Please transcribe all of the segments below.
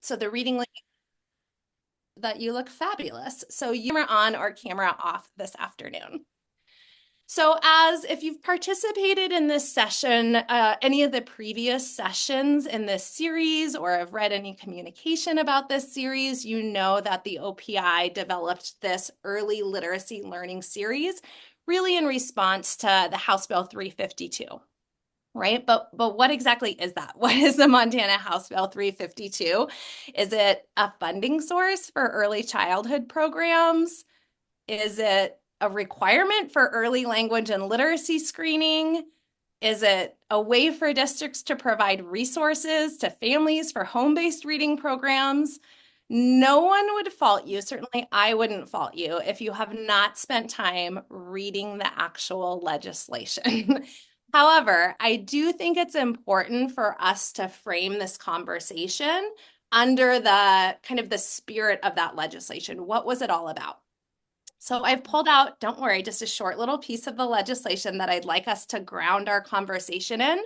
So the reading that you look fabulous. So you are on or camera off this afternoon. So as if you've participated in this session, any of the previous sessions in this series, or have read any communication about this series, you know that the OPI developed this early literacy learning series really in response to the House Bill 352. Right? But what exactly is that? What is the Montana House Bill 352? Is it a funding source for early childhood programs? Is it a requirement for early language and literacy screening? Is it a way for districts to provide resources to families for home-based reading programs? No one would fault you, certainly I wouldn't fault you, if you have not spent time reading the actual legislation. However, I do think it's important for us to frame this conversation under the kind of the spirit of that legislation. What was it all about? So I've pulled out, don't worry, just a short little piece of the legislation that I'd like us to ground our conversation in.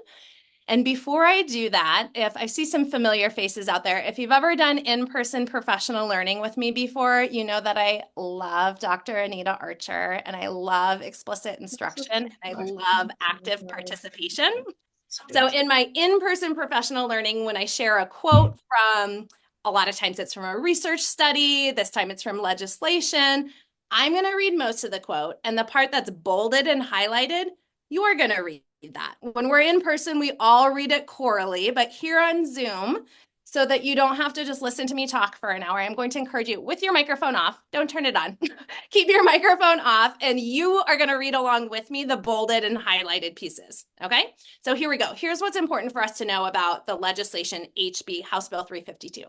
And before I do that, if I see some familiar faces out there, if you've ever done in-person professional learning with me before, you know that I love Dr. Anita Archer and I love explicit instruction and I love active participation. So in my in-person professional learning, when I share a quote from, a lot of times it's from a research study, this time it's from legislation, I'm going to read most of the quote, and the part that's bolded and highlighted, you are going to read that. When we're in person, we all read it chorally, but here on Zoom, so that you don't have to just listen to me talk for an hour, I'm going to encourage you with your microphone off. Don't turn it on. Keep your microphone off, and you are going to read along with me the bolded and highlighted pieces. Okay? So here we go. Here's what's important for us to know about the legislation HB House Bill 352.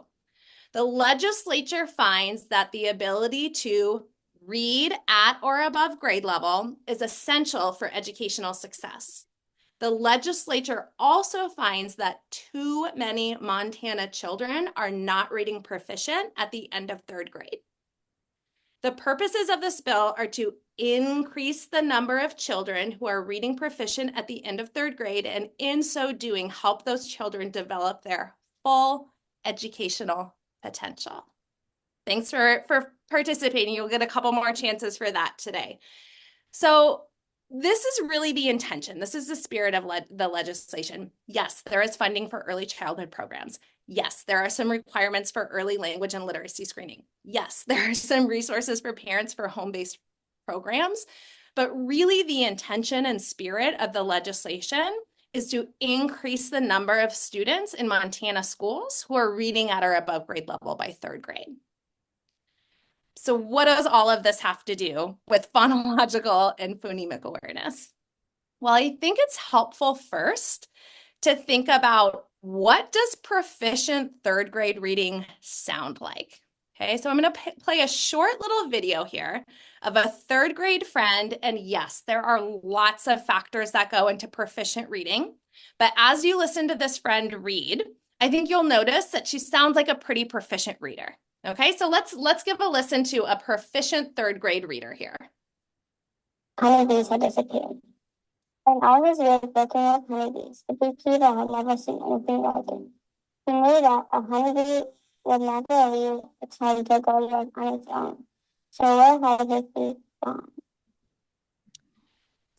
The legislature finds that the ability to read at or above grade level is essential for educational success. The legislature also finds that too many Montana children are not reading proficient at the end of third grade. The purposes of this bill are to increase the number of children who are reading proficient at the end of third grade, and in so doing, help those children develop their full educational potential. Thanks for participating. You'll get a couple more chances for that today. So this is really the intention. This is the spirit of the legislation. Yes, there is funding for early childhood programs. Yes, there are some requirements for early language and literacy screening. Yes, there are some resources for parents for home-based programs. But really the intention and spirit of the legislation is to increase the number of students in Montana schools who are reading at or above grade level by third grade. So what does all of this have to do with phonological and phonemic awareness? Well, I think it's helpful first to think about, what does proficient third grade reading sound like? Okay, so I'm going to play a short little video here of a third grade friend. And yes, there are lots of factors that go into proficient reading. But as you listen to this friend read, I think you'll notice that she sounds like a pretty proficient reader. Okay, so let's give a listen to a proficient third grade reader here. Honeybees had disappeared. When I was with looking at honeybees, the beekeeper had never seen anything like it. He knew that a honeybee would never leave its honey to go live on its own. So where had his bee gone?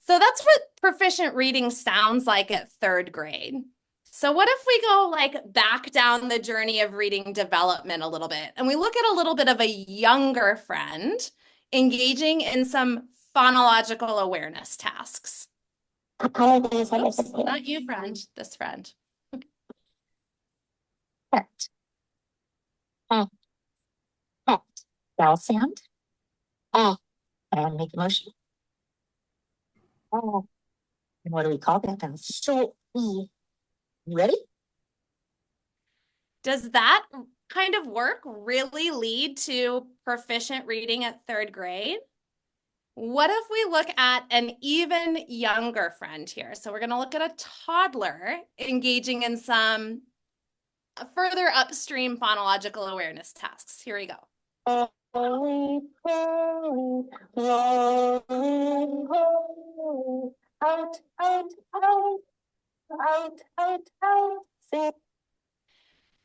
So that's what proficient reading sounds like at third grade. So what if we go like back down the journey of reading development a little bit, and we look at a little bit of a younger friend engaging in some phonological awareness tasks. Honeybees had Oops, disappeared. not you, friend, this friend. Pet. Pet. Vowel sound. And make a motion. And what do we call that? So E. Ready? Does that kind of work really lead to proficient reading at third grade? What if we look at an even younger friend here? So we're going to look at a toddler engaging in some further upstream phonological awareness tasks. Here we go. Holy, holy, holy, holy, out, out, out, out, out, out, sing.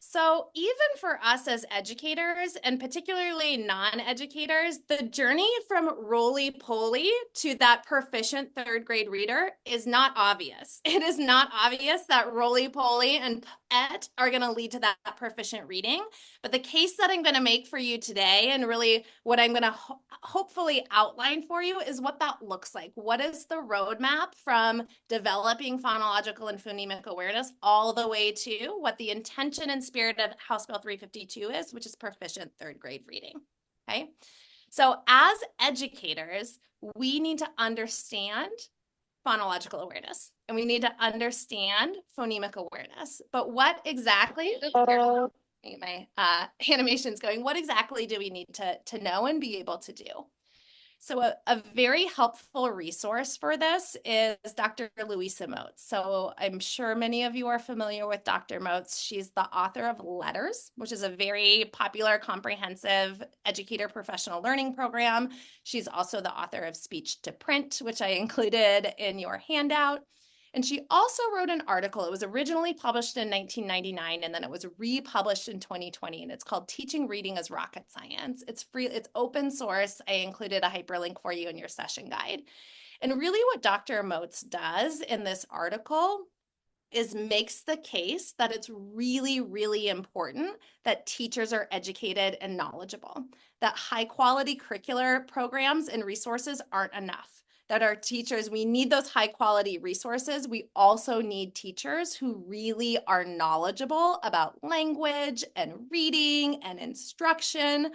So, even for us as educators, and particularly non-educators, the journey from roly-poly to that proficient third grade reader is not obvious. It is not obvious that roly-poly and PET are going to lead to that proficient reading. But the case that I'm going to make for you today, and really what I'm going to hopefully outline for you, is what that looks like. What is the roadmap from developing phonological and phonemic awareness all the way to what the intention and spirit of House Bill 352 is, which is proficient third grade reading. Okay. So as educators, we need to understand phonological awareness and we need to understand phonemic awareness. But what exactly, my animation's going, what exactly do we need to know and be able to do? So a very helpful resource for this is Dr. Louisa Moats. So I'm sure many of you are familiar with Dr. Moats. She's the author of Letters, which is a very popular, comprehensive educator professional learning program. She's also the author of Speech to Print, which I included in your handout. And she also wrote an article. It was originally published in 1999, and then it was republished in 2020, and it's called Teaching Reading as Rocket Science. It's free, it's open source. I included a hyperlink for you in your session guide. And really what Dr. Moats does in this article is makes the case that it's really, really important that teachers are educated and knowledgeable, that high quality curricular programs and resources aren't enough, that our teachers, we need those high quality resources. We also need teachers who really are knowledgeable about language and reading and instruction.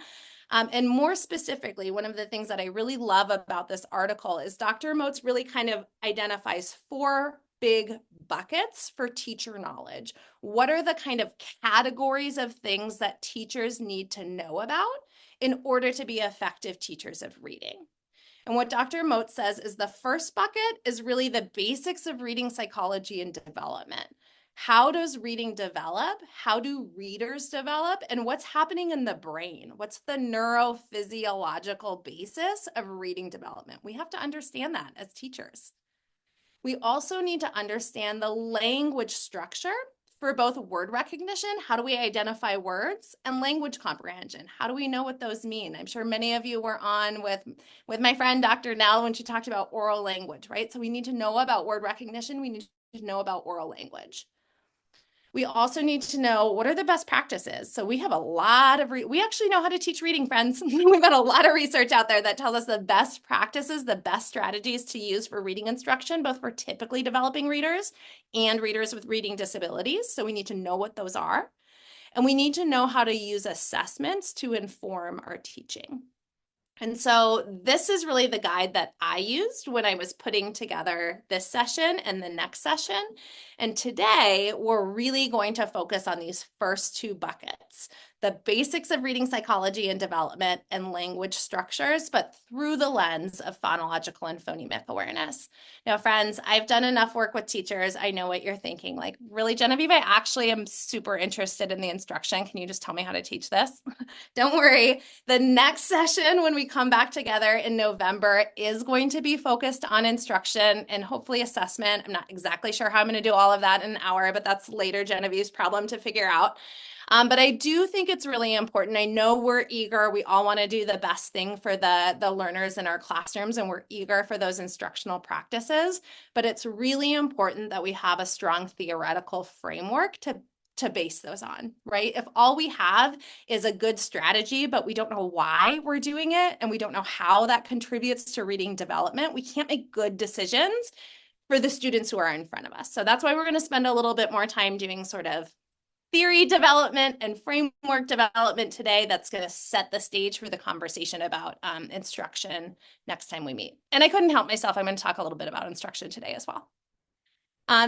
And more specifically, one of the things that I really love about this article is Dr. Moats really kind of identifies 4 big buckets for teacher knowledge. What are the kind of categories of things that teachers need to know about in order to be effective teachers of reading? And what Dr. Moats says is the first bucket is really the basics of reading psychology and development. How does reading develop? How do readers develop? And what's happening in the brain? What's the neurophysiological basis of reading development? We have to understand that as teachers. We also need to understand the language structure for both word recognition, how do we identify words, and language comprehension. How do we know what those mean? I'm sure many of you were on with my friend Dr. Nell when she talked about oral language, right? So we need to know about word recognition. We need to know about oral language. We also need to know what are the best practices. So we have a lot of, we actually know how to teach reading, friends. We've got a lot of research out there that tells us the best practices, the best strategies to use for reading instruction, both for typically developing readers and readers with reading disabilities. So we need to know what those are. And we need to know how to use assessments to inform our teaching. And so this is really the guide that I used when I was putting together this session and the next session. And today we're really going to focus on these first 2 buckets, the basics of reading psychology and development and language structures, but through the lens of phonological and phonemic awareness. Now, friends, I've done enough work with teachers. I know what you're thinking, like, really, Genevieve, I actually am super interested in the instruction. Can you just tell me how to teach this? Don't worry. The next session, when we come back together in November, is going to be focused on instruction and hopefully assessment. I'm not exactly sure how I'm going to do all of that in an hour, but that's later Genevieve's problem to figure out. But I do think it's really important. I know we're eager. We all want to do the best thing for the learners in our classrooms, and we're eager for those instructional practices. But it's really important that we have a strong theoretical framework to base those on, right? If all we have is a good strategy, but we don't know why we're doing it, and we don't know how that contributes to reading development, we can't make good decisions for the students who are in front of us. So that's why we're going to spend a little bit more time doing sort of theory development and framework development today. That's going to set the stage for the conversation about instruction next time we meet. And I couldn't help myself. I'm going to talk a little bit about instruction today as well.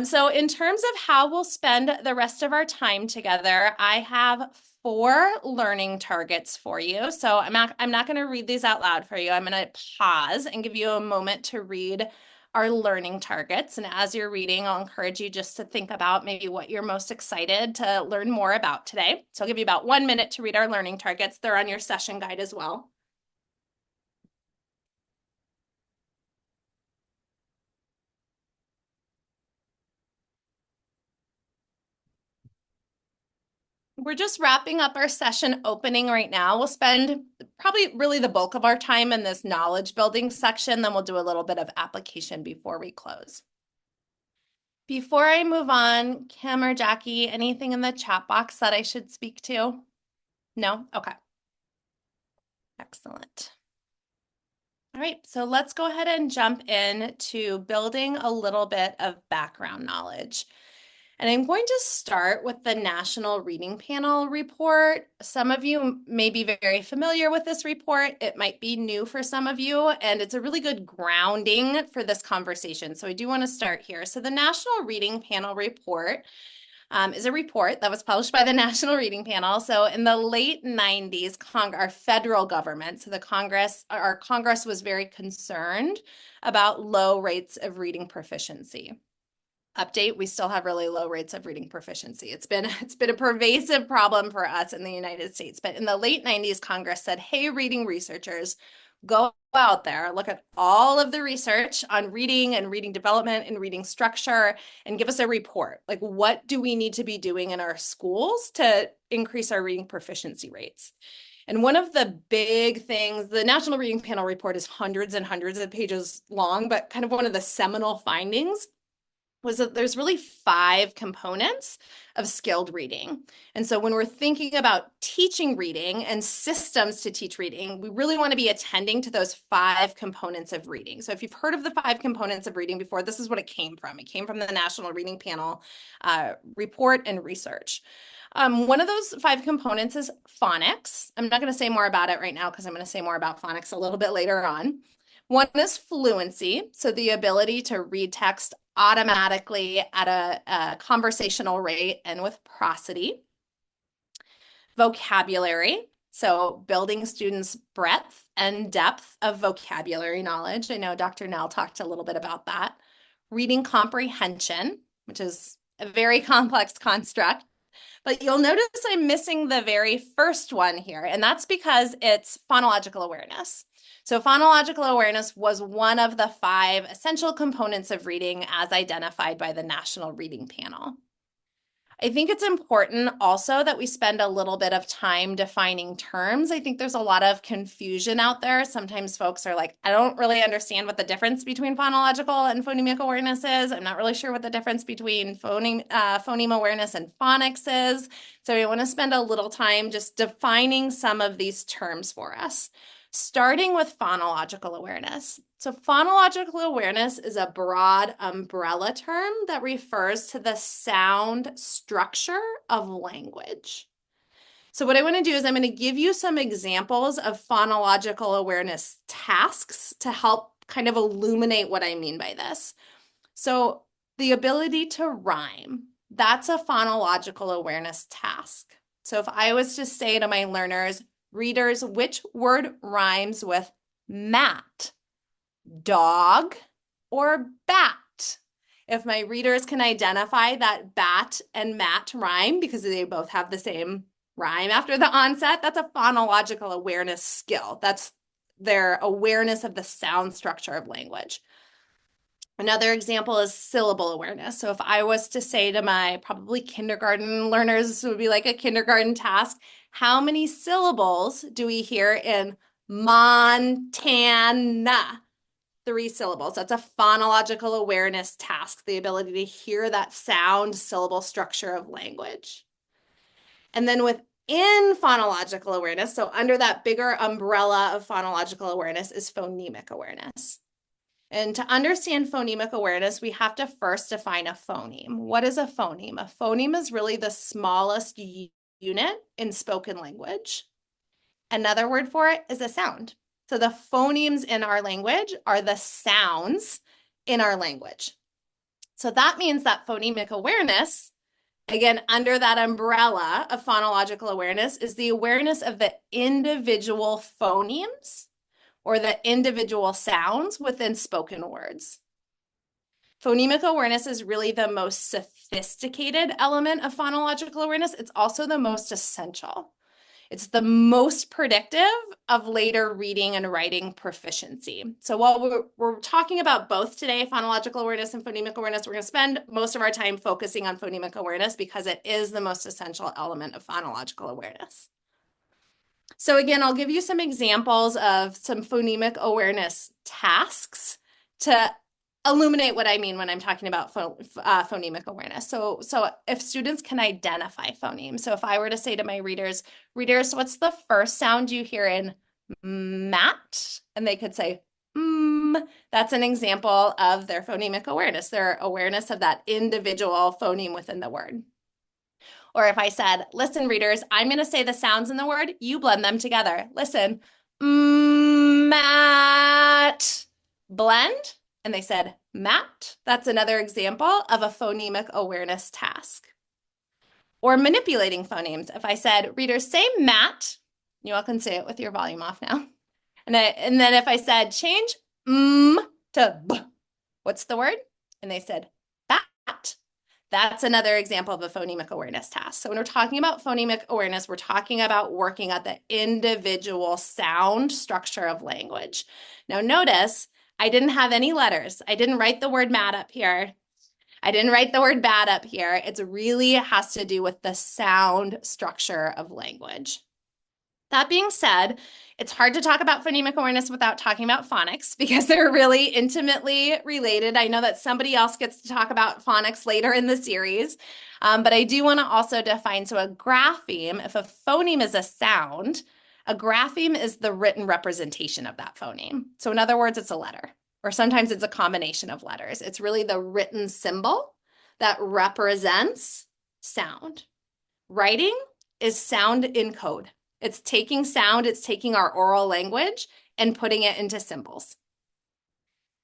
So in terms of how we'll spend the rest of our time together, I have 4 learning targets for you. So I'm not going to read these out loud for you. I'm going to pause and give you a moment to read our learning targets. And as you're reading, I'll encourage you just to think about maybe what you're most excited to learn more about today. So I'll give you about 1 minute to read our learning targets. They're on your session guide as well. We're just wrapping up our session opening right now. We'll spend probably really the bulk of our time in this knowledge building section, then we'll do a little bit of application before we close. Before I move on, Kim or Jackie, anything in the chat box that I should speak to? No? Okay. Excellent. All right, so let's go ahead and jump in to building a little bit of background knowledge. And I'm going to start with the National Reading Panel report. Some of you may be very familiar with this report. It might be new for some of you, and it's a really good grounding for this conversation. So I do want to start here. So the National Reading Panel report is a report that was published by the National Reading Panel. So in the late 90s, our federal government, so our Congress was very concerned about low rates of reading proficiency. Update, we still have really low rates of reading proficiency. It's been a pervasive problem for us in the United States. But in the late 90s, Congress said, hey, reading researchers, go out there, look at all of the research on reading and reading development and reading structure, and give us a report. Like, what do we need to be doing in our schools to increase our reading proficiency rates? And one of the big things, the National Reading Panel report is hundreds and hundreds of pages long, but kind of one of the seminal findings was that there's really 5 components of skilled reading. And so when we're thinking about teaching reading and systems to teach reading, we really want to be attending to those 5 components of reading. So if you've heard of the 5 components of reading before, this is what it came from. It came from the National Reading Panel report and research. One of those 5 components is phonics. I'm not going to say more about it right now because I'm going to say more about phonics a little bit later on. One is fluency, so the ability to read text automatically at a conversational rate and with prosody. Vocabulary, so building students' breadth and depth of vocabulary knowledge. I know Dr. Nell talked a little bit about that. Reading comprehension, which is a very complex construct. But you'll notice I'm missing the very first one here, and that's because it's phonological awareness. So phonological awareness was one of the 5 essential components of reading as identified by the National Reading Panel. I think it's important also that we spend a little bit of time defining terms. I think there's a lot of confusion out there. Sometimes folks are like, I don't really understand what the difference between phonological and phonemic awareness is. I'm not really sure what the difference between phoneme awareness and phonics is. So we want to spend a little time just defining some of these terms for us, starting with phonological awareness. So phonological awareness is a broad umbrella term that refers to the sound structure of language. So what I want to do is I'm going to give you some examples of phonological awareness tasks to help kind of illuminate what I mean by this. So the ability to rhyme, that's a phonological awareness task. So if I was to say to my learners, readers, which word rhymes with mat? Dog or bat? If my readers can identify that bat and mat rhyme because they both have the same rhyme after the onset, that's a phonological awareness skill. That's their awareness of the sound structure of language. Another example is syllable awareness. So if I was to say to my probably kindergarten learners, this would be like a kindergarten task, how many syllables do we hear in Montana? 3 syllables. That's a phonological awareness task, the ability to hear that sound syllable structure of language. And then within phonological awareness, so under that bigger umbrella of phonological awareness is phonemic awareness. And to understand phonemic awareness, we have to first define a phoneme. What is a phoneme? A phoneme is really the smallest unit in spoken language. Another word for it is a sound. So the phonemes in our language are the sounds in our language. So that means that phonemic awareness, again, under that umbrella of phonological awareness, is the awareness of the individual phonemes or the individual sounds within spoken words. Phonemic awareness is really the most sophisticated element of phonological awareness. It's also the most essential. It's the most predictive of later reading and writing proficiency. So while we're talking about both today, phonological awareness and phonemic awareness, we're going to spend most of our time focusing on phonemic awareness because it is the most essential element of phonological awareness. So again, I'll give you some examples of some phonemic awareness tasks to illuminate what I mean when I'm talking about phonemic awareness. So if students can identify phonemes, so if I were to say to my readers, what's the first sound you hear in mat? And they could say, that's an example of their phonemic awareness, their awareness of that individual phoneme within the word. Or if I said, listen, readers, I'm going to say the sounds in the word, you blend them together. Listen, mat, blend. And they said, mat. That's another example of a phonemic awareness task. Or manipulating phonemes. If I said, readers, say mat, you all can say it with your volume off now. And then if I said, change to b, what's the word? And they said, bat. That's another example of a phonemic awareness task. So when we're talking about phonemic awareness, we're talking about working at the individual sound structure of language. Now notice, I didn't have any letters. I didn't write the word mad up here. I didn't write the word bad up here. It really has to do with the sound structure of language. That being said, it's hard to talk about phonemic awareness without talking about phonics because they're really intimately related. I know that somebody else gets to talk about phonics later in the series, but I do want to also define, so a grapheme, if a phoneme is a sound, a grapheme is the written representation of that phoneme. So in other words, it's a letter, or sometimes it's a combination of letters. It's really the written symbol that represents sound. Writing is sound in code. It's taking sound, it's taking our oral language and putting it into symbols.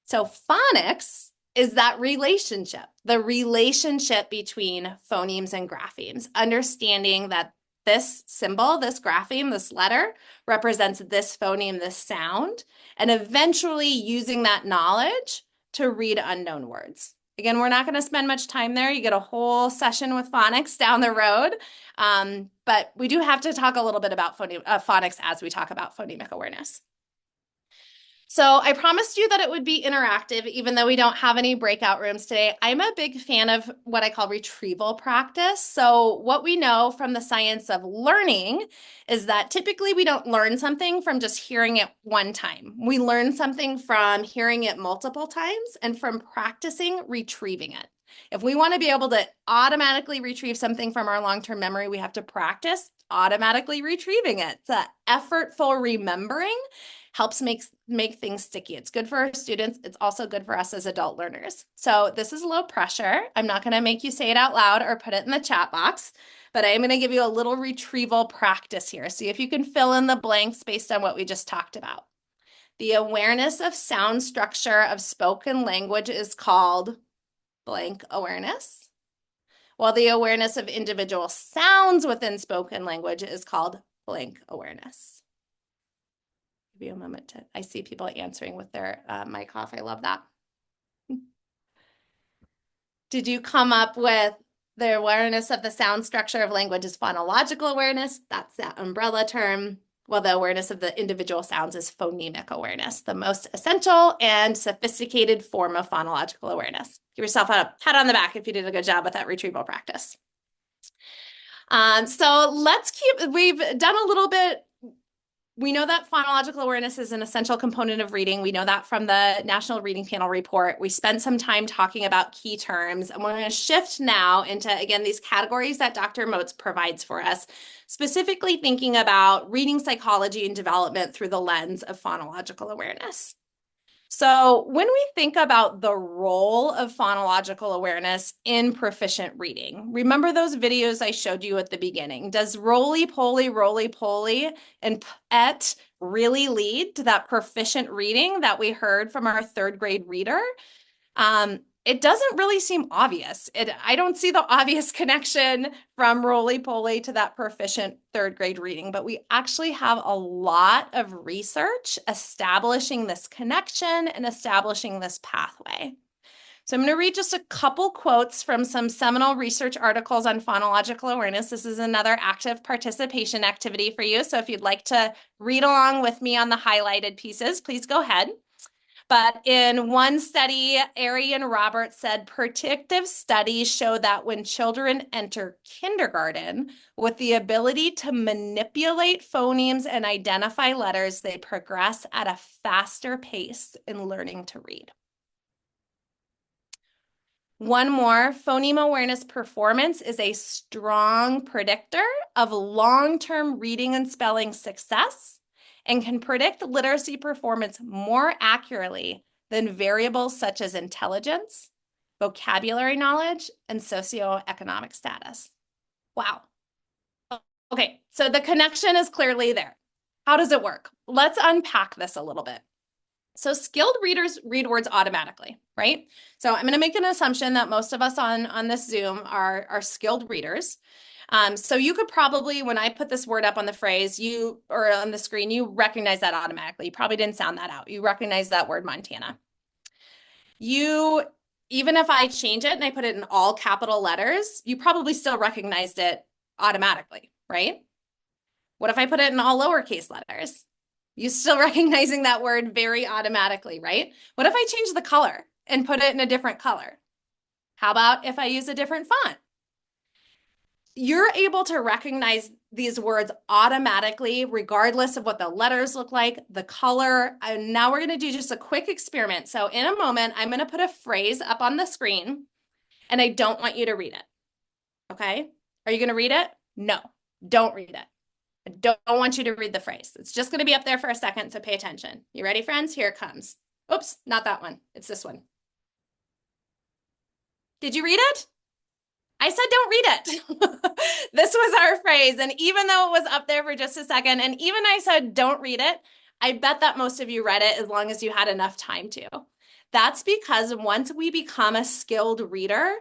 So phonics is that relationship, the relationship between phonemes and graphemes, understanding that this symbol, this grapheme, this letter represents this phoneme, this sound, and eventually using that knowledge to read unknown words. Again, we're not going to spend much time there. You get a whole session with phonics down the road. But we do have to talk a little bit about phonics as we talk about phonemic awareness. So I promised you that it would be interactive, even though we don't have any breakout rooms today. I'm a big fan of what I call retrieval practice. So what we know from the science of learning is that typically we don't learn something from just hearing it one time. We learn something from hearing it multiple times and from practicing retrieving it. If we want to be able to automatically retrieve something from our long-term memory, we have to practice automatically retrieving it. It's an effortful remembering helps make things sticky. It's good for our students. It's also good for us as adult learners. So this is low pressure. I'm not going to make you say it out loud or put it in the chat box, but I am going to give you a little retrieval practice here. See if you can fill in the blanks based on what we just talked about. The awareness of sound structure of spoken language is called blank awareness, while the awareness of individual sounds within spoken language is called blank awareness. Give you a moment to, I see people answering with their mic off. I love that. Did you come up with the awareness of the sound structure of language is phonological awareness? That's that umbrella term. Well, the awareness of the individual sounds is phonemic awareness, the most essential and sophisticated form of phonological awareness. Give yourself a pat on the back if you did a good job with that retrieval practice. So we've done a little bit. We know that phonological awareness is an essential component of reading. We know that from the National Reading Panel report. We spent some time talking about key terms, and we're going to shift now into, again, these categories that Dr. Moats provides for us, specifically thinking about reading psychology and development through the lens of phonological awareness. So when we think about the role of phonological awareness in proficient reading, remember those videos I showed you at the beginning? Does roly-poly, and pet really lead to that proficient reading that we heard from our third grade reader? It doesn't really seem obvious. I don't see the obvious connection from roly-poly to that proficient third grade reading, but we actually have a lot of research establishing this connection and establishing this pathway. So I'm going to read just a couple quotes from some seminal research articles on phonological awareness. This is another active participation activity for you. So if you'd like to read along with me on the highlighted pieces, please go ahead. But in one study, Airy and Roberts said predictive studies show that when children enter kindergarten with the ability to manipulate phonemes and identify letters, they progress at a faster pace in learning to read. One more, phoneme awareness performance is a strong predictor of long-term reading and spelling success and can predict literacy performance more accurately than variables such as intelligence, vocabulary knowledge, and socioeconomic status. Wow. Okay, so the connection is clearly there. How does it work? Let's unpack this a little bit. So skilled readers read words automatically, right? So I'm going to make an assumption that most of us on this Zoom are skilled readers. So you could probably, when I put this word up on the phrase, or on the screen, you recognize that automatically. You probably didn't sound that out. You recognize that word Montana. Even if I change it and I put it in all capital letters, you probably still recognized it automatically, right? What if I put it in all lowercase letters? You still recognizing that word very automatically, right? What if I change the color and put it in a different color? How about if I use a different font? You're able to recognize these words automatically, regardless of what the letters look like, the color. And now we're going to do just a quick experiment. So in a moment, I'm going to put a phrase up on the screen, and I don't want you to read it. Okay? Are you going to read it? No, don't read it. I don't want you to read the phrase. It's just going to be up there for a second, so pay attention. You ready, friends? Here it comes. Oops, not that one. It's this one. Did you read it? I said don't read it. This was our phrase, and even though it was up there for just a second, and even I said don't read it, I bet that most of you read it as long as you had enough time to. That's because once we become a skilled reader,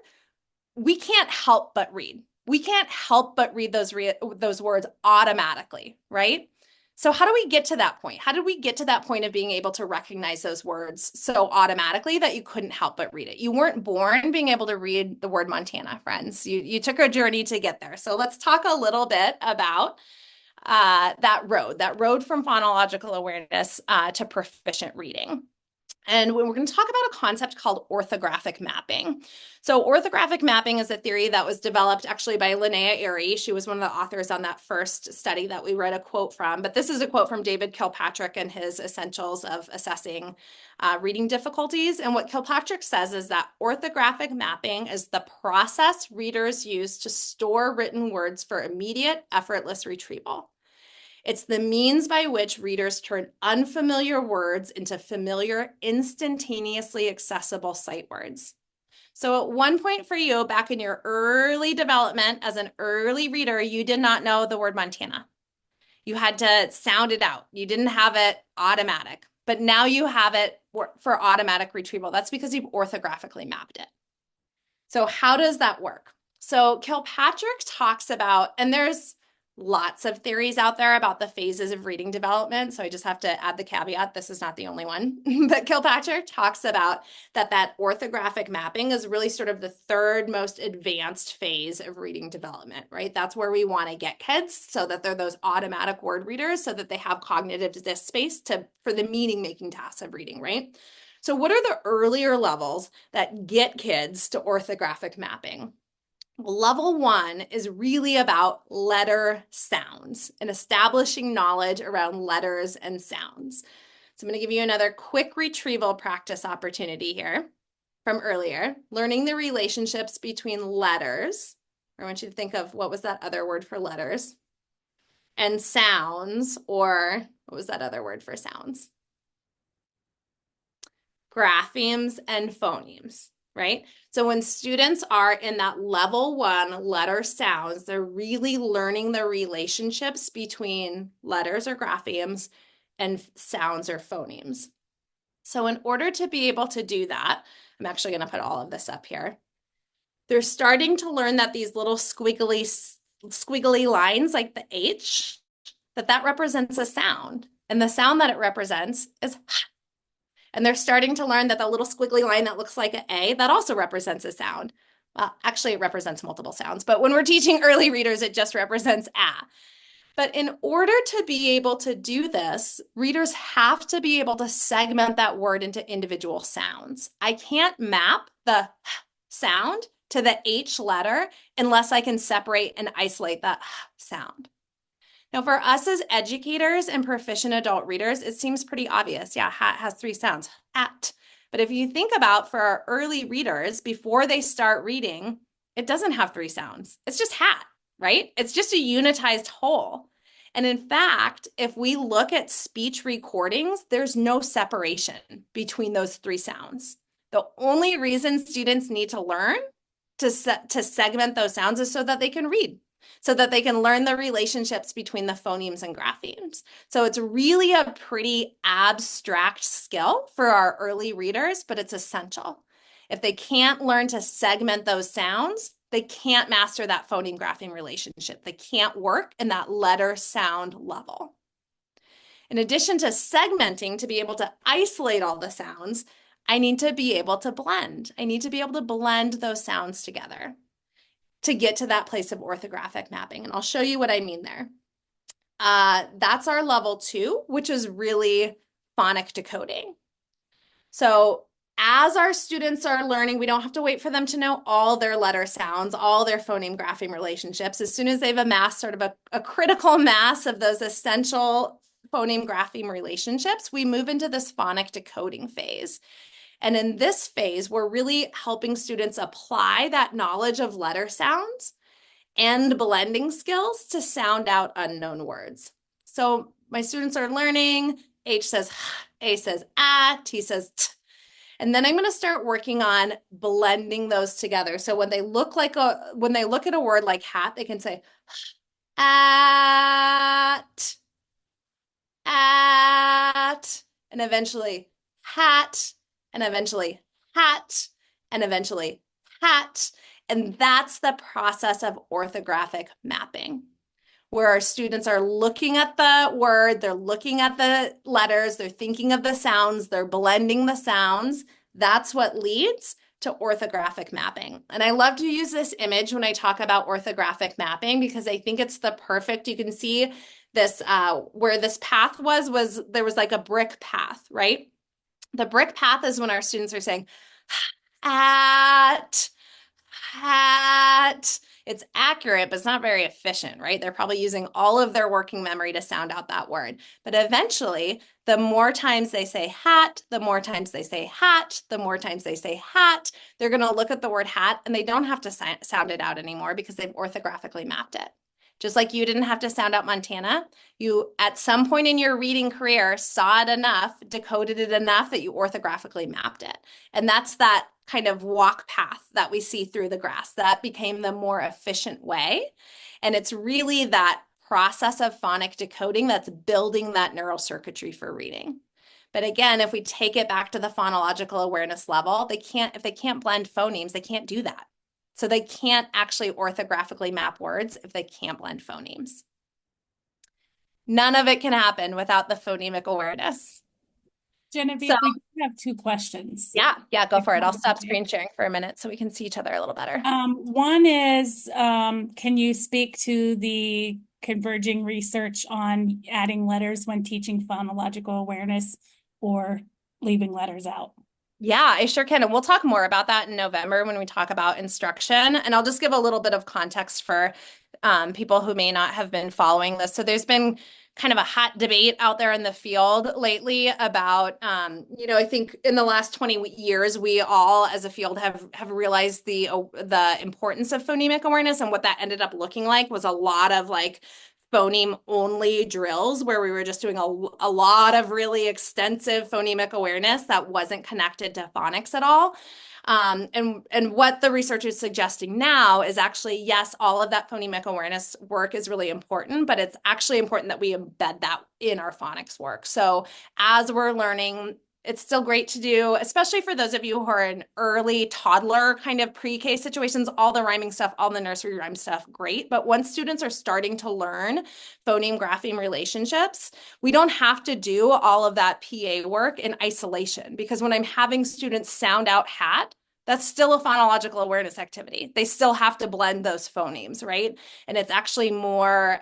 we can't help but read. We can't help but read those words automatically, right? So how do we get to that point? How did we get to that point of being able to recognize those words so automatically that you couldn't help but read it? You weren't born being able to read the word Montana, friends. You took a journey to get there. So let's talk a little bit about that road from phonological awareness to proficient reading. And we're going to talk about a concept called orthographic mapping. So orthographic mapping is a theory that was developed actually by Linnea Airy. She was one of the authors on that first study that we read a quote from. But this is a quote from David Kilpatrick and his Essentials of Assessing Reading Difficulties. And what Kilpatrick says is that orthographic mapping is the process readers use to store written words for immediate, effortless retrieval. It's the means by which readers turn unfamiliar words into familiar, instantaneously accessible sight words. So at one point for you, back in your early development as an early reader, you did not know the word Montana. You had to sound it out. You didn't have it automatic, but now you have it for automatic retrieval. That's because you've orthographically mapped it. So how does that work? So Kilpatrick talks about, and there's lots of theories out there about the phases of reading development. So I just have to add the caveat, this is not the only one. But Kilpatrick talks about that orthographic mapping is really sort of the third most advanced phase of reading development, right? That's where we want to get kids so that they're those automatic word readers so that they have cognitive disk space for the meaning-making tasks of reading, right? So what are the earlier levels that get kids to orthographic mapping? Well, level 1 is really about letter sounds and establishing knowledge around letters and sounds. So I'm going to give you another quick retrieval practice opportunity here from earlier. Learning the relationships between letters. I want you to think of what was that other word for letters? And sounds, or what was that other word for sounds? Graphemes and phonemes. Right? So when students are in that level 1 letter sounds, they're really learning the relationships between letters or graphemes and sounds or phonemes. So in order to be able to do that, I'm actually going to put all of this up here. They're starting to learn that these little squiggly lines like the H, that represents a sound. And the sound that it represents is H. And they're starting to learn that the little squiggly line that looks like an A, that also represents a sound. Well, actually, it represents multiple sounds, but when we're teaching early readers, it just represents A. But in order to be able to do this, readers have to be able to segment that word into individual sounds. I can't map the sound to the H letter unless I can separate and isolate that sound. Now, for us as educators and proficient adult readers, it seems pretty obvious. Yeah, hat has 3 sounds, at. But if you think about for our early readers, before they start reading, it doesn't have 3 sounds. It's just hat, right? It's just a unitized whole. And in fact, if we look at speech recordings, there's no separation between those 3 sounds. The only reason students need to learn to segment those sounds is so that they can read, so that they can learn the relationships between the phonemes and graphemes. So it's really a pretty abstract skill for our early readers, but it's essential. If they can't learn to segment those sounds, they can't master that phoneme grapheme relationship. They can't work in that letter sound level. In addition to segmenting to be able to isolate all the sounds, I need to be able to blend. I need to be able to blend those sounds together to get to that place of orthographic mapping. And I'll show you what I mean there. That's our level 2, which is really phonic decoding. So as our students are learning, we don't have to wait for them to know all their letter sounds, all their phoneme grapheme relationships. As soon as they've amassed sort of a critical mass of those essential phoneme grapheme relationships, we move into this phonic decoding phase. And in this phase, we're really helping students apply that knowledge of letter sounds and blending skills to sound out unknown words. So my students are learning, H says A says at, T says t. And then I'm going to start working on blending those together. So when they look at a word like hat, they can say at, and eventually hat, and eventually hat, and eventually hat. And that's the process of orthographic mapping, where our students are looking at the word, they're looking at the letters, they're thinking of the sounds, they're blending the sounds. That's what leads to orthographic mapping. And I love to use this image when I talk about orthographic mapping because I think it's the perfect, you can see this, where this path was there was like a brick path, right? The brick path is when our students are saying at, hat. It's accurate, but it's not very efficient, right? They're probably using all of their working memory to sound out that word. But eventually, the more times they say hat, the more times they say hat, the more times they say hat, they're going to look at the word hat and they don't have to sound it out anymore because they've orthographically mapped it. Just like you didn't have to sound out Montana, you at some point in your reading career saw it enough, decoded it enough that you orthographically mapped it. And that's that kind of walk path that we see through the grass. That became the more efficient way. And it's really that process of phonic decoding that's building that neural circuitry for reading. But again, if we take it back to the phonological awareness level, if they can't blend phonemes, they can't do that. So they can't actually orthographically map words if they can't blend phonemes. None of it can happen without the phonemic awareness. Genevieve, we have 2 questions. Yeah, go for it. I'll stop screen sharing for a minute so we can see each other a little better. One is, can you speak to the converging research on adding letters when teaching phonological awareness or leaving letters out? Yeah, I sure can. And we'll talk more about that in November when we talk about instruction. And I'll just give a little bit of context for people who may not have been following this. So there's been kind of a hot debate out there in the field lately about, I think in the last 20 years, we all as a field have realized the importance of phonemic awareness, and what that ended up looking like was a lot of like phoneme only drills where we were just doing a lot of really extensive phonemic awareness that wasn't connected to phonics at all. And what the research is suggesting now is actually, yes, all of that phonemic awareness work is really important, but it's actually important that we embed that in our phonics work. So as we're learning It's still great to do, especially for those of you who are in early toddler kind of pre-K situations, all the rhyming stuff, all the nursery rhyme stuff, great. But once students are starting to learn phoneme grapheme relationships, we don't have to do all of that PA work in isolation, because when I'm having students sound out hat, that's still a phonological awareness activity. They still have to blend those phonemes, right? And it's actually more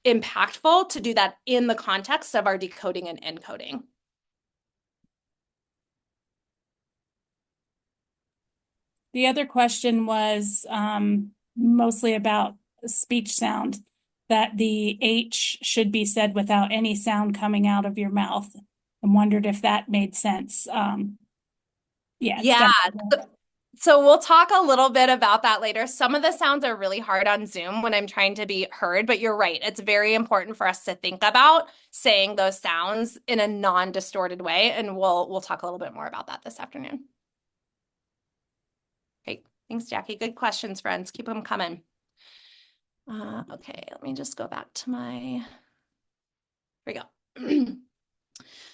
impactful to do that in the context of our decoding and encoding. The other question was mostly about speech sound, that the H should be said without any sound coming out of your mouth. I wondered if that made sense. Yeah. So we'll talk a little bit about that later. Some of the sounds are really hard on Zoom when I'm trying to be heard, but you're right. It's very important for us to think about saying those sounds in a non-distorted way, and we'll talk a little bit more about that this afternoon. Great. Thanks, Jackie. Good questions, friends. Keep them coming. Okay, let me just go back to my, here we go.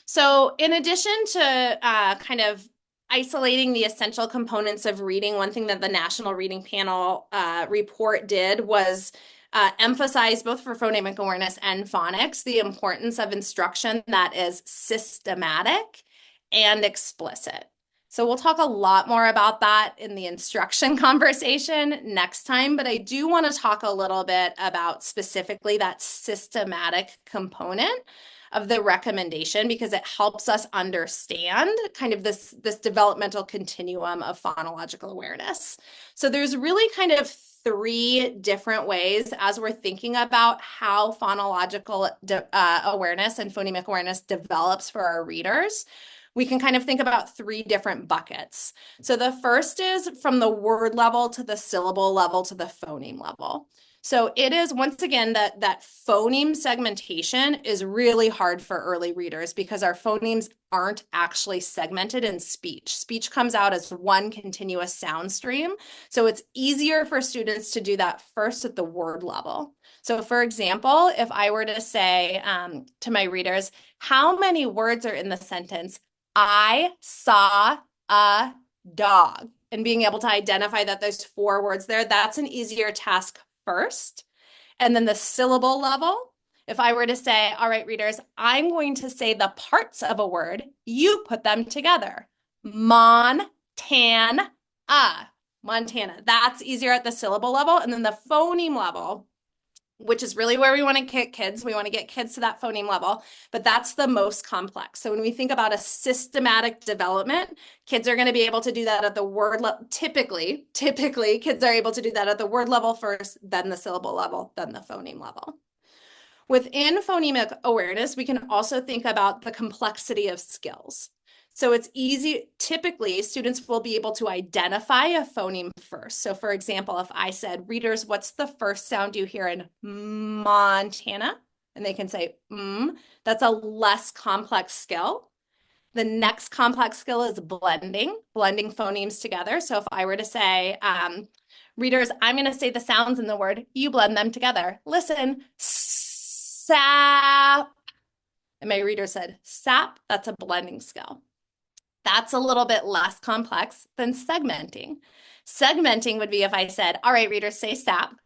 So in addition to kind of isolating the essential components of reading, one thing that the National Reading Panel report did was emphasize, both for phonemic awareness and phonics, the importance of instruction that is systematic and explicit. So we'll talk a lot more about that in the instruction conversation next time, but I do want to talk a little bit about specifically that systematic component of the recommendation, because it helps us understand kind of this developmental continuum of phonological awareness. So there's really kind of three different ways as we're thinking about how phonological awareness and phonemic awareness develops for our readers. We can kind of think about three different buckets. So the first is from the word level to the syllable level to the phoneme level. So it is, once again, that phoneme segmentation is really hard for early readers because our phonemes aren't actually segmented in speech. Speech comes out as one continuous sound stream. So it's easier for students to do that first at the word level. So for example, if I were to say to my readers, how many words are in the sentence, I saw a dog, and being able to identify that there's 4 words there, that's an easier task first. And then the syllable level, if I were to say, all right, readers, I'm going to say the parts of a word, you put them together. Montana, Montana. That's easier at the syllable level. And then the phoneme level, which is really where we want to get kids. We want to get kids to that phoneme level, but that's the most complex. So when we think about a systematic development, kids are going to be able to do that at the word level. Typically, kids are able to do that at the word level first, then the syllable level, then the phoneme level. Within phonemic awareness, we can also think about the complexity of skills. So it's easy, typically students will be able to identify a phoneme first. So for example, if I said, readers, what's the first sound you hear in Montana? And they can say, that's a less complex skill. The next complex skill is blending phonemes together. So if I were to say, readers, I'm going to say the sounds in the word, you blend them together. Listen, sap. And my reader said, sap, that's a blending skill. That's a little bit less complex than segmenting. Segmenting would be if I said, all right, readers, say sap.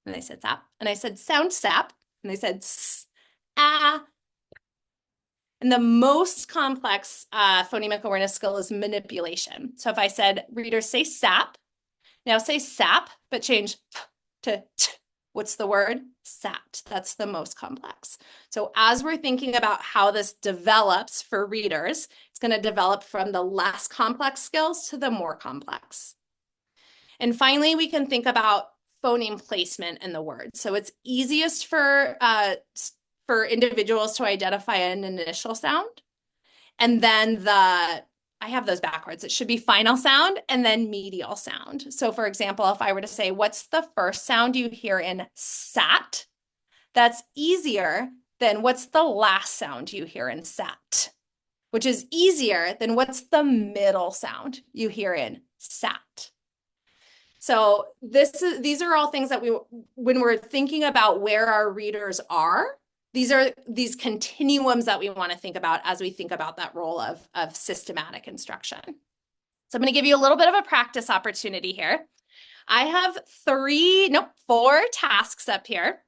And they said sap. And I said, sound sap. And they said, ah. And the most complex phonemic awareness skill is manipulation. So if I said, readers, say sap. Now say sap, but change to t. What's the word? Sat. That's the most complex. So as we're thinking about how this develops for readers, it's going to develop from the less complex skills to the more complex. And finally, we can think about phoneme placement in the word. So it's easiest for individuals to identify an initial sound. And then I have those backwards. It should be final sound and then medial sound. So for example, if I were to say, what's the first sound you hear in sat? That's easier than what's the last sound you hear in sat, which is easier than what's the middle sound you hear in sat. So these are all things that when we're thinking about where our readers are, These are these continuums that we want to think about as we think about that role of systematic instruction. So I'm going to give you a little bit of a practice opportunity here. I have 4 tasks up here.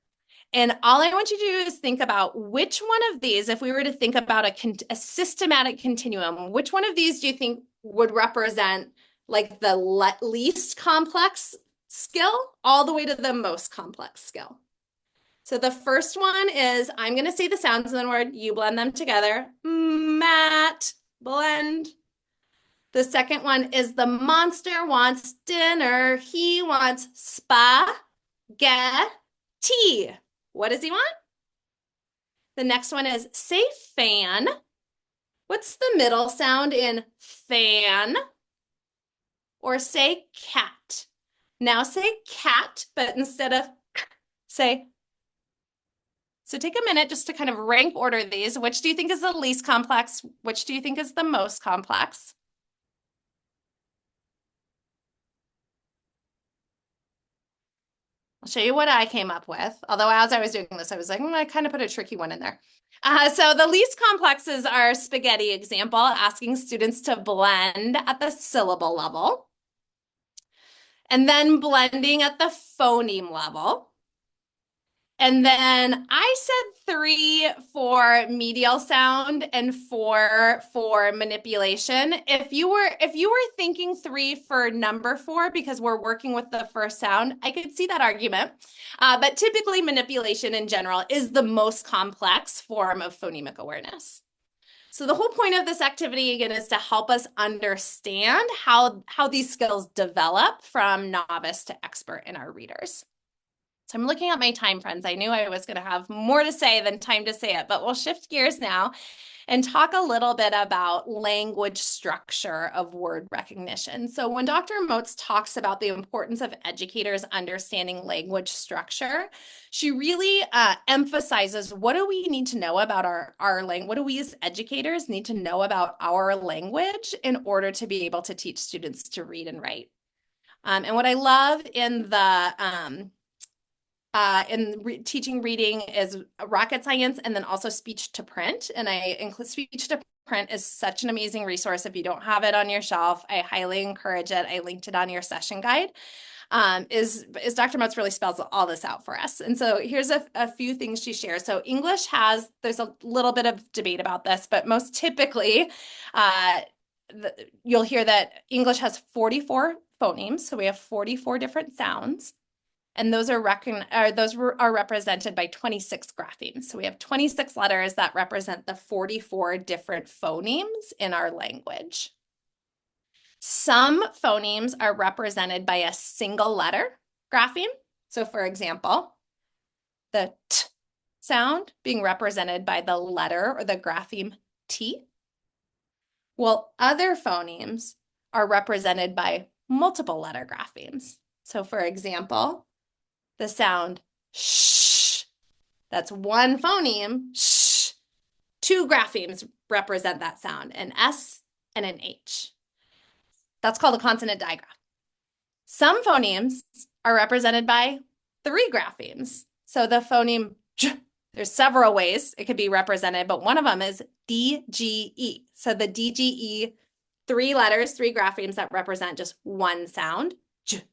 And all I want you to do is think about which one of these, if we were to think about a systematic continuum, which one of these do you think would represent like the least complex skill all the way to the most complex skill? So the first one is, I'm going to say the sounds in the word, you blend them together. Mat, blend. The second one is the monster wants dinner. He wants spaghetti. What does he want? The next one is say fan. What's the middle sound in fan? Or say cat. Now say cat, but instead of say. So take a minute just to kind of rank order these. Which do you think is the least complex? Which do you think is the most complex? I'll show you what I came up with. Although as I was doing this, I was like, I kind of put a tricky one in there. So the least complex is our spaghetti example, asking students to blend at the syllable level. And then blending at the phoneme level. And then I said 3 for medial sound and 4 for manipulation. If you were thinking 3 for number 4 because we're working with the first sound, I could see that argument. But typically manipulation in general is the most complex form of phonemic awareness. So the whole point of this activity, again, is to help us understand how these skills develop from novice to expert in our readers. So I'm looking at my time, friends. I knew I was going to have more to say than time to say it, but we'll shift gears now and talk a little bit about language structure of word recognition. So when Dr. Moats talks about the importance of educators understanding language structure, she really emphasizes what do we need to know about our language? What do we as educators need to know about our language in order to be able to teach students to read and write? And what I love in the teaching reading is rocket science and then also speech to print. And I include speech to print is such an amazing resource. If you don't have it on your shelf, I highly encourage it. I linked it on your session guide. Is Dr. Moats really spells all this out for us. And so here's a few things she shares. So English there's a little bit of debate about this, but most typically you'll hear that English has 44 phonemes. So we have 44 different sounds. And those are represented by 26 graphemes. So we have 26 letters that represent the 44 different phonemes in our language. Some phonemes are represented by a single letter grapheme. So for example, the T sound being represented by the letter or the grapheme T, while other phonemes are represented by multiple letter graphemes. So for example, the sound sh, that's one phoneme, sh. 2 graphemes represent that sound, an S and an H. That's called a consonant digraph. Some phonemes are represented by 3 graphemes. So the phoneme j, there's several ways it could be represented, but one of them is DGE. So the DGE, 3 letters, 3 graphemes that represent just one sound, j.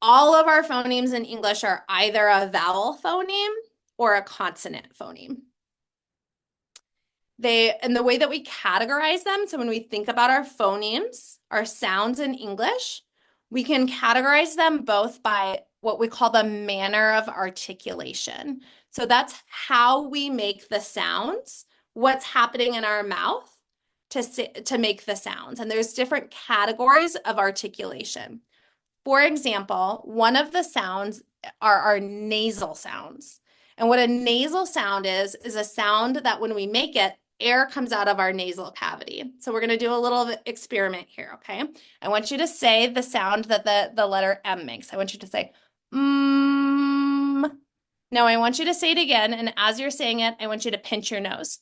All of our phonemes in English are either a vowel phoneme or a consonant phoneme. And the way that we categorize them, so when we think about our phonemes, our sounds in English, we can categorize them both by what we call the manner of articulation. So that's how we make the sounds, what's happening in our mouth to make the sounds. And there's different categories of articulation. For example, one of the sounds are our nasal sounds. And what a nasal sound is a sound that when we make it, air comes out of our nasal cavity. So we're going to do a little experiment here, okay? I want you to say the sound that the letter M makes. I want you to say, Now I want you to say it again, and as you're saying it, I want you to pinch your nose.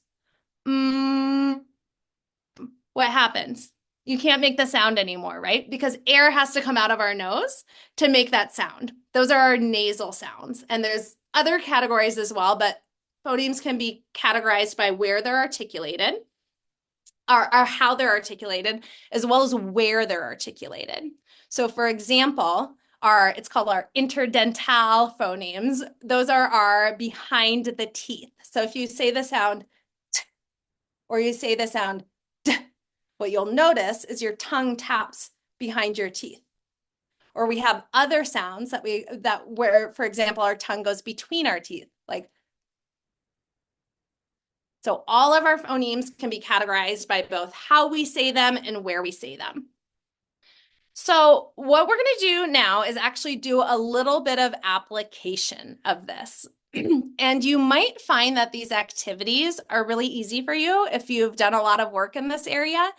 What happens? You can't make the sound anymore, right? Because air has to come out of our nose to make that sound. Those are our nasal sounds. And there's other categories as well, but phonemes can be categorized by where they're articulated, or how they're articulated, as well as where they're articulated. So for example, it's called our interdental phonemes. Those are our behind the teeth. So if you say the sound t, or you say the sound d, what you'll notice is your tongue taps behind your teeth. Or we have other sounds where, for example, our tongue goes between our teeth, like. So all of our phonemes can be categorized by both how we say them and where we say them. So what we're going to do now is actually do a little bit of application of this. And you might find that these activities are really easy for you if you've done a lot of work in this area,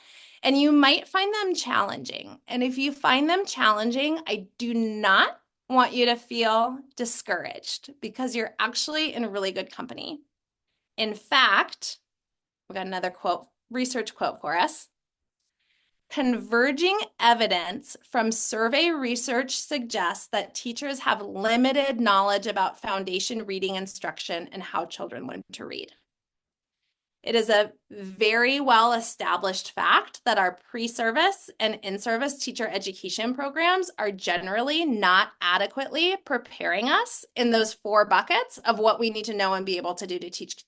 and you might find them challenging. And if you find them challenging, I do not want you to feel discouraged, because you're actually in really good company. In fact, we got another research quote for us. Converging evidence from survey research suggests that teachers have limited knowledge about foundation reading instruction and how children learn to read. It is a very well-established fact that our pre-service and in-service teacher education programs are generally not adequately preparing us in those 4 buckets of what we need to know and be able to do to teach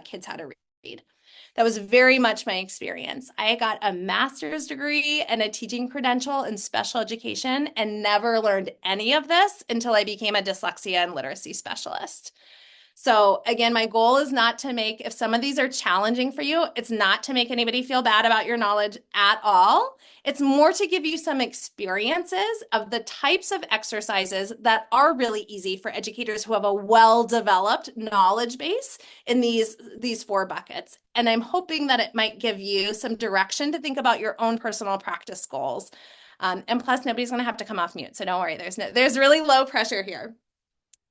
kids how to read. That was very much my experience. I got a master's degree and a teaching credential in special education and never learned any of this until I became a dyslexia and literacy specialist. So again, my goal is not to make, if some of these are challenging for you, it's not to make anybody feel bad about your knowledge at all. It's more to give you some experiences of the types of exercises that are really easy for educators who have a well-developed knowledge base in these 4 buckets. And I'm hoping that it might give you some direction to think about your own personal practice goals. And plus, nobody's going to have to come off mute, so don't worry. There's really low pressure here.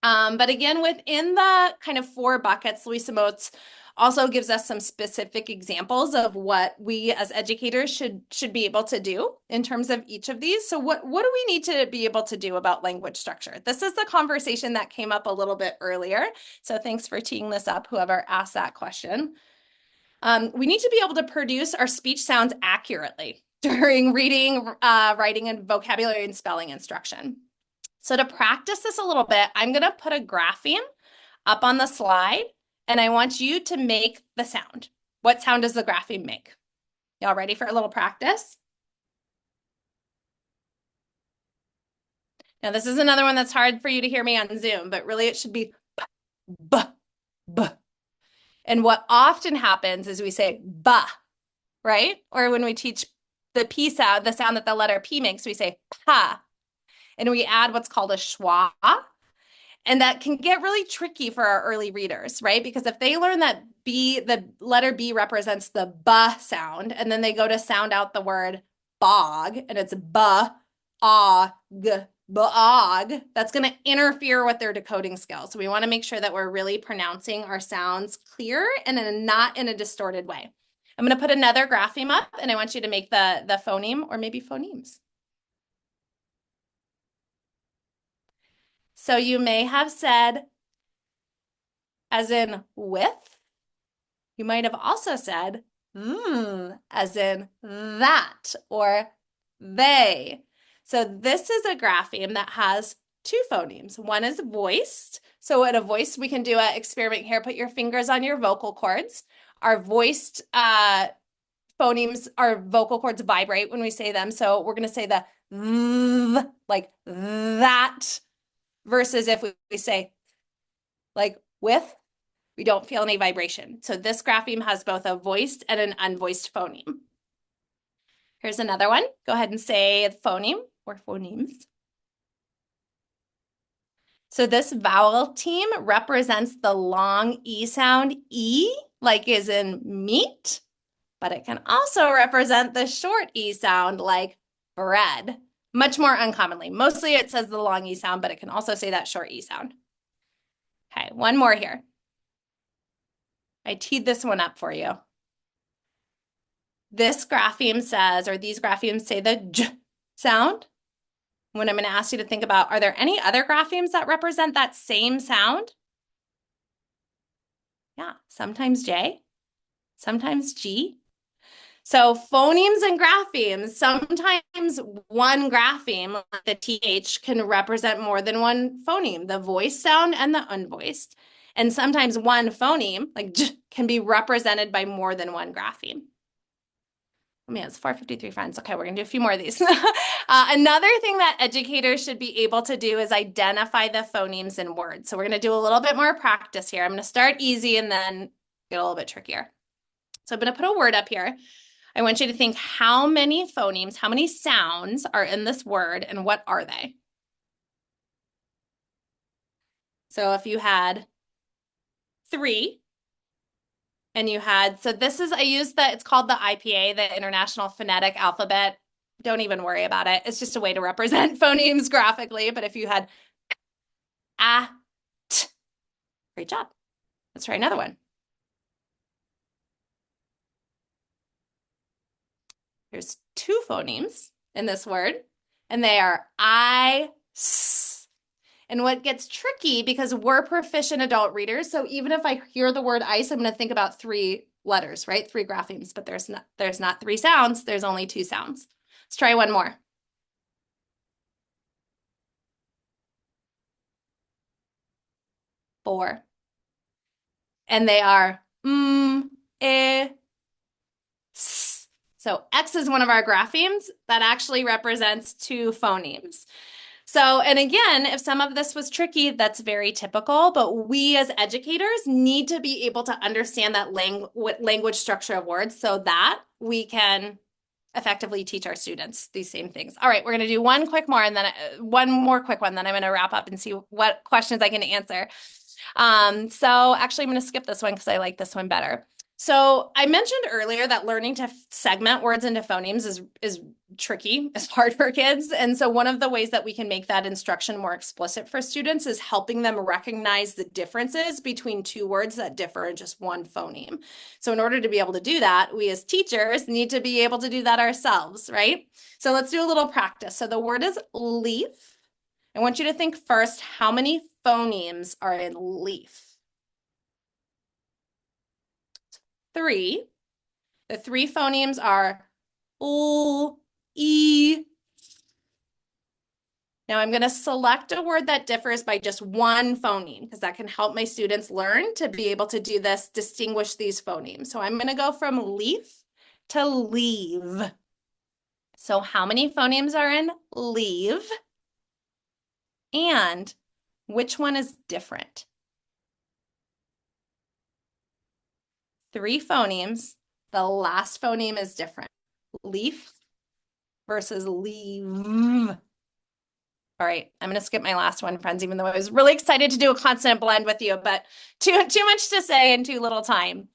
But again, within the kind of 4 buckets, Louisa Moats also gives us some specific examples of what we as educators should be able to do in terms of each of these. So what do we need to be able to do about language structure? This is the conversation that came up a little bit earlier. So thanks for teeing this up, whoever asked that question. We need to be able to produce our speech sounds accurately during reading, writing, and vocabulary and spelling instruction. So to practice this a little bit, I'm going to put a grapheme up on the slide, and I want you to make the sound. What sound does the grapheme make? Y'all ready for a little practice? Now, this is another one that's hard for you to hear me on Zoom, but really it should be b, b, b. And what often happens is we say ba, right? Or when we teach the P sound, the sound that the letter P makes, we say pa. And we add what's called a schwa. And that can get really tricky for our early readers, right? Because if they learn that B, the letter B represents the ba sound, and then they go to sound out the word bog, and it's ba, og, bog, that's going to interfere with their decoding skills. So we want to make sure that we're really pronouncing our sounds clear and not in a distorted way. I'm going to put another grapheme up, and I want you to make the phoneme, or maybe phonemes. So you may have said, as in with. You might have also said, as in that or they. So this is a grapheme that has 2 phonemes. One is voiced. So at a voice, we can do an experiment here. Put your fingers on your vocal cords. Our voiced phonemes, our vocal cords vibrate when we say them. So we're going to say the th, like that. Versus if we say like with, we don't feel any vibration. So this grapheme has both a voiced and an unvoiced phoneme. Here's another one. Go ahead and say phoneme or phonemes. So this vowel team represents the long E sound, E, like is in meat, but it can also represent the short E sound like bread. Much more uncommonly. Mostly it says the long E sound, but it can also say that short E sound. Okay, one more here. I teed this one up for you. This grapheme says, or these graphemes say the J sound. When I'm going to ask you to think about, are there any other graphemes that represent that same sound? Yeah, sometimes J, sometimes G. So phonemes and graphemes, sometimes one grapheme, like the TH, can represent more than one phoneme, the voiced sound and the unvoiced. And sometimes one phoneme, like J, can be represented by more than one grapheme. Oh man, it's 4:53, friends. Okay, we're gonna do a few more of these. Another thing that educators should be able to do is identify the phonemes in words. So we're gonna do a little bit more practice here. I'm gonna start easy and then get a little bit trickier. So I'm gonna put a word up here. I want you to think how many phonemes, how many sounds are in this word and what are they? So if you had 3 and you had, so this is, I used the, it's called the IPA, the International Phonetic Alphabet. Don't even worry about it. It's just a way to represent phonemes graphically. But if you had a, t, great job. Let's try another one. There's 2 phonemes in this word, and they are I, s. And what gets tricky, because we're proficient adult readers, so even if I hear the word ice, I'm going to think about 3 letters, right? 3 graphemes, but there's not 3 sounds. There's only 2 sounds. Let's try one more. 4. And they are e, s. So X is one of our graphemes that actually represents 2 phonemes. So, and again, if some of this was tricky, that's very typical, but we as educators need to be able to understand that language structure of words so that we can effectively teach our students these same things. All right, we're going to do one quick more and then one more quick one, then I'm going to wrap up and see what questions I can answer. So actually I'm going to skip this one because I like this one better. So I mentioned earlier that learning to segment words into phonemes is tricky, it's hard for kids. And so one of the ways that we can make that instruction more explicit for students is helping them recognize the differences between 2 words that differ in just one phoneme. So in order to be able to do that, we as teachers need to be able to do that ourselves, right? So let's do a little practice. So the word is leaf. I want you to think first, how many phonemes are in leaf? 3. The 3 phonemes are L, E. Now I'm going to select a word that differs by just one phoneme because that can help my students learn to be able to do this, distinguish these phonemes. So I'm going to go from leaf to leave. So how many phonemes are in leave? And which one is different? 3 phonemes. The last phoneme is different. Leaf versus leave. All right, I'm going to skip my last one, friends, even though I was really excited to do a consonant blend with you, but too much to say in too little time.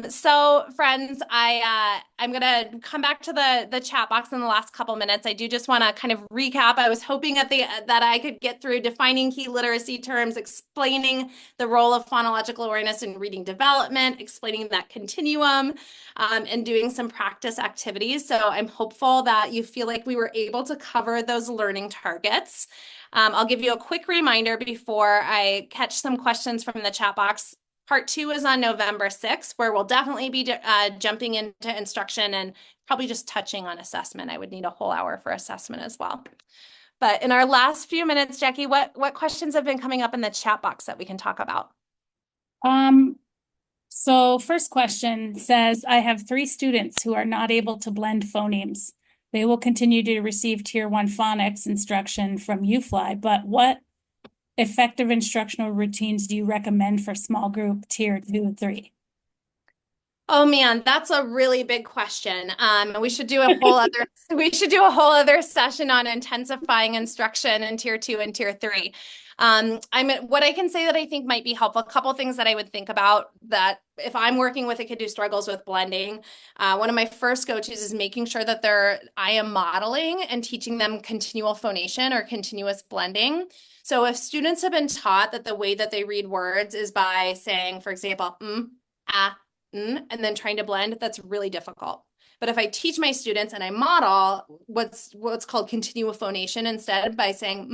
So friends, I'm going to come back to the chat box in the last couple minutes. I do just want to kind of recap. I was hoping that I could get through defining key literacy terms, explaining the role of phonological awareness in reading development, explaining that continuum, and doing some practice activities. So I'm hopeful that you feel like we were able to cover those learning targets. I'll give you a quick reminder before I catch some questions from the chat box. Part 2 is on November 6th, where we'll definitely be jumping into instruction and probably just touching on assessment. I would need a whole hour for assessment as well. But in our last few minutes, Jackie, what questions have been coming up in the chat box that we can talk about? So first question says, I have 3 students who are not able to blend phonemes. They will continue to receive Tier 1 phonics instruction from UFly, but what effective instructional routines do you recommend for small group Tier 2 and 3? Oh man, that's a really big question. We should do a whole other session on intensifying instruction in Tier 2 and Tier 3. What I can say that I think might be helpful, a couple things that I would think about that if I'm working with a kid who struggles with blending, one of my first go-tos is making sure that I am modeling and teaching them continual phonation or continuous blending. So if students have been taught that the way that they read words is by saying, for example, and then trying to blend, that's really difficult But if I teach my students and I model what's called continuous phonation instead by saying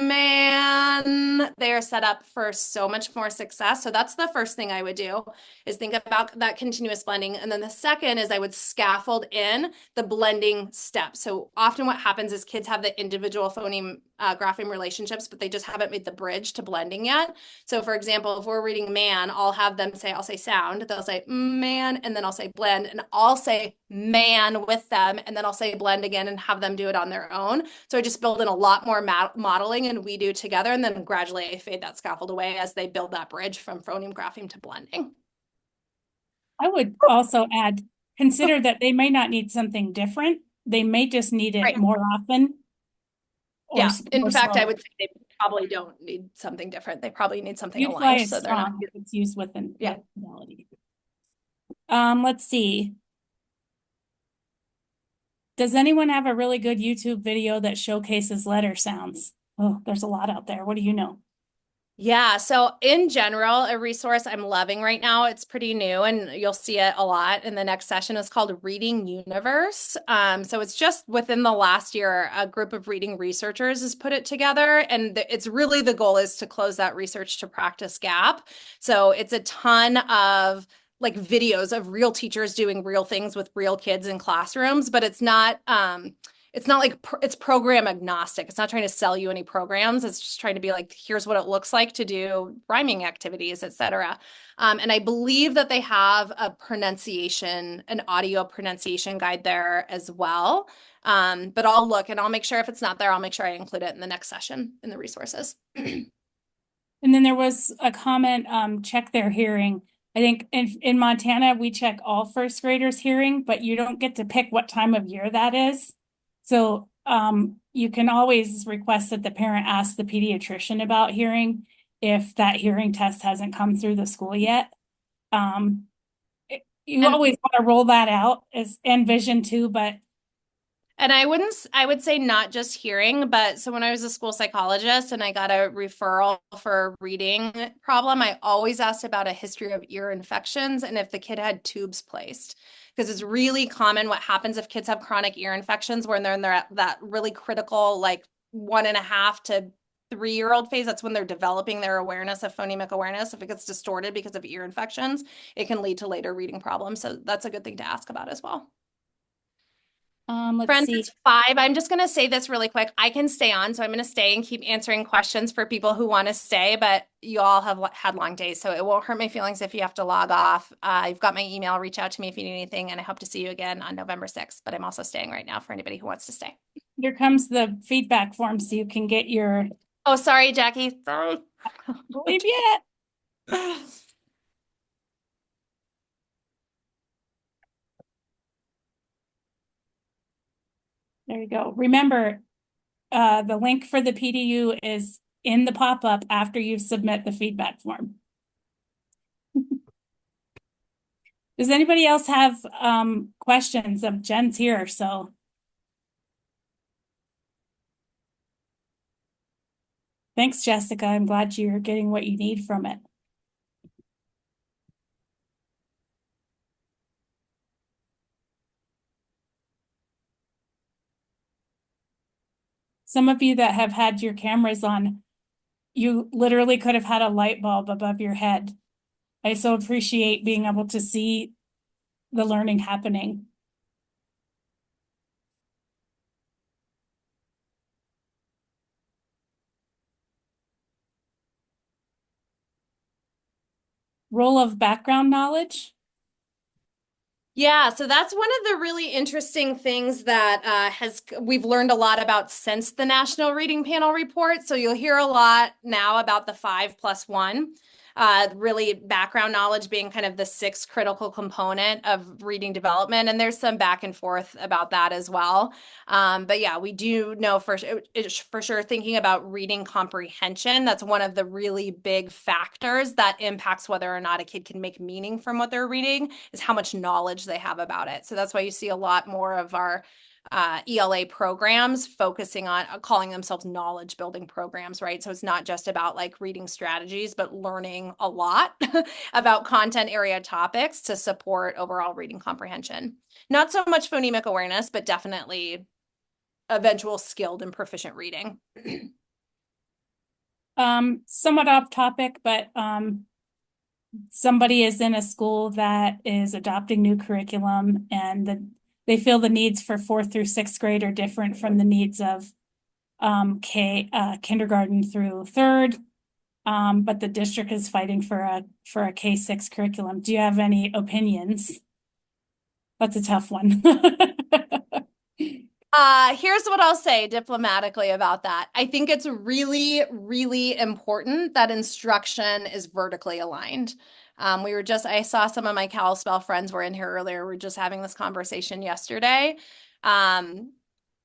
man, they are set up for so much more success. So that's the first thing I would do is think about that continuous blending. And then the second is I would scaffold in the blending step. So often what happens is kids have the individual phoneme grapheme relationships, but they just haven't made the bridge to blending yet. So for example, if we're reading man, I'll have them say, I'll say sound, they'll say man, and then I'll say blend, and I'll say man with them, and then I'll say blend again and have them do it on their own. So I just build in a lot more modeling and we do together, and then gradually I fade that scaffold away as they build that bridge from phoneme grapheme to blending. I would also add, consider that they may not need something different. They may just need it Right. more often. Yeah, in fact, I slower. would say they probably don't need something different. They probably need something You'd fly aligned is so they're not. strong if it's used with an Yeah. fidelity. Let's see. Does anyone have a really good YouTube video that showcases letter sounds? Oh, there's a lot out there. What do you know? Yeah, so in general, a resource I'm loving right now, it's pretty new and you'll see it a lot in the next session, is called Reading Universe. So it's just within the last year, a group of reading researchers has put it together, and it's really the goal is to close that research to practice gap. So it's a ton of like videos of real teachers doing real things with real kids in classrooms, but it's not like it's program agnostic. It's not trying to sell you any programs. It's just trying to be like, here's what it looks like to do rhyming activities, etc. And I believe that they have a pronunciation, an audio pronunciation guide there as well. But I'll look and I'll make sure if it's not there, I'll make sure I include it in the next session in the resources. And then there was a comment, check their hearing. I think in Montana, we check all first graders' hearing, but you don't get to pick what time of year that is. So you can always request that the parent ask the pediatrician about hearing if that hearing test hasn't come through the school yet. You always want to roll that out and vision too, but and I would say not just hearing, but so when I was a school psychologist and I got a referral for a reading problem, I always asked about a history of ear infections and if the kid had tubes placed. Because it's really common what happens if kids have chronic ear infections when they're in that really critical, like 1.5 to 3-year-old phase. That's when they're developing their awareness of phonemic awareness. If it gets distorted because of ear infections, it can lead to later reading problems. So that's a good thing to ask about as well. let's Friends, see. it's 5. I'm just going to say this really quick. I can stay on, so I'm going to stay and keep answering questions for people who want to stay, but you all have had long days, so it won't hurt my feelings if you have to log off. You've got my email. Reach out to me if you need anything, and I hope to see you again on November 6th, but I'm also staying right now for anybody who wants to stay. Here comes the feedback form so you can get your... Oh, sorry, Jackie. Sorry. Believe yet. There you go. Remember, the link for the PDU is in the pop-up after you submit the feedback form. Does anybody else have questions? Jen's here, so. Thanks, Jessica. I'm glad you're getting what you need from it. Some of you that have had your cameras on, you literally could have had a light bulb above your head. I so appreciate being able to see the learning happening. Role of background knowledge. Yeah, so that's one of the really interesting things that we've learned a lot about since the National Reading Panel report. So you'll hear a lot now about the 5+1. Really background knowledge being kind of the 6th critical component of reading development. And there's some back and forth about that as well. But yeah, we do know for sure thinking about reading comprehension, that's one of the really big factors that impacts whether or not a kid can make meaning from what they're reading, is how much knowledge they have about it. So that's why you see a lot more of our ELA programs focusing on calling themselves knowledge building programs, right? So it's not just about like reading strategies, but learning a lot about content area topics to support overall reading comprehension. Not so much phonemic awareness, but definitely eventual skilled and proficient reading. Somewhat off topic, but somebody is in a school that is adopting new curriculum and they feel the needs for 4th through 6th grade are different from the needs of kindergarten through 3rd. But the district is fighting for a K-6 curriculum. Do you have any opinions? That's a tough one. Here's what I'll say diplomatically about that. I think it's really, really important that instruction is vertically aligned. I saw some of my Kalispell friends were in here earlier. We were just having this conversation yesterday.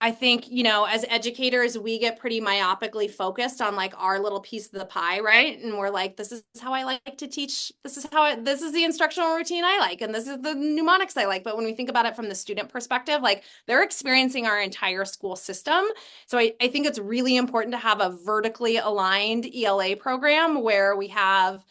I think, as educators, we get pretty myopically focused on like our little piece of the pie, right? And we're like, this is how I like to teach. This is the instructional routine I like, and this is the mnemonics I like. But when we think about it from the student perspective, like they're experiencing our entire school system. So I think it's really important to have a vertically aligned ELA program where we have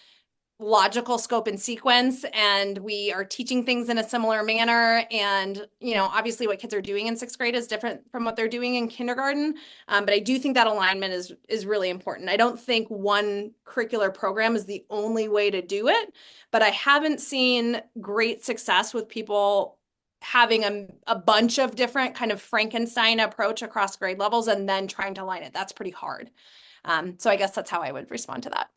logical scope and sequence, and we are teaching things in a similar manner. And, obviously what kids are doing in 6th grade is different from what they're doing in kindergarten. But I do think that alignment is really important. I don't think one curricular program is the only way to do it, but I haven't seen great success with people having a bunch of different kind of Frankenstein approach across grade levels and then trying to align it. That's pretty hard. So I guess that's how I would respond to that.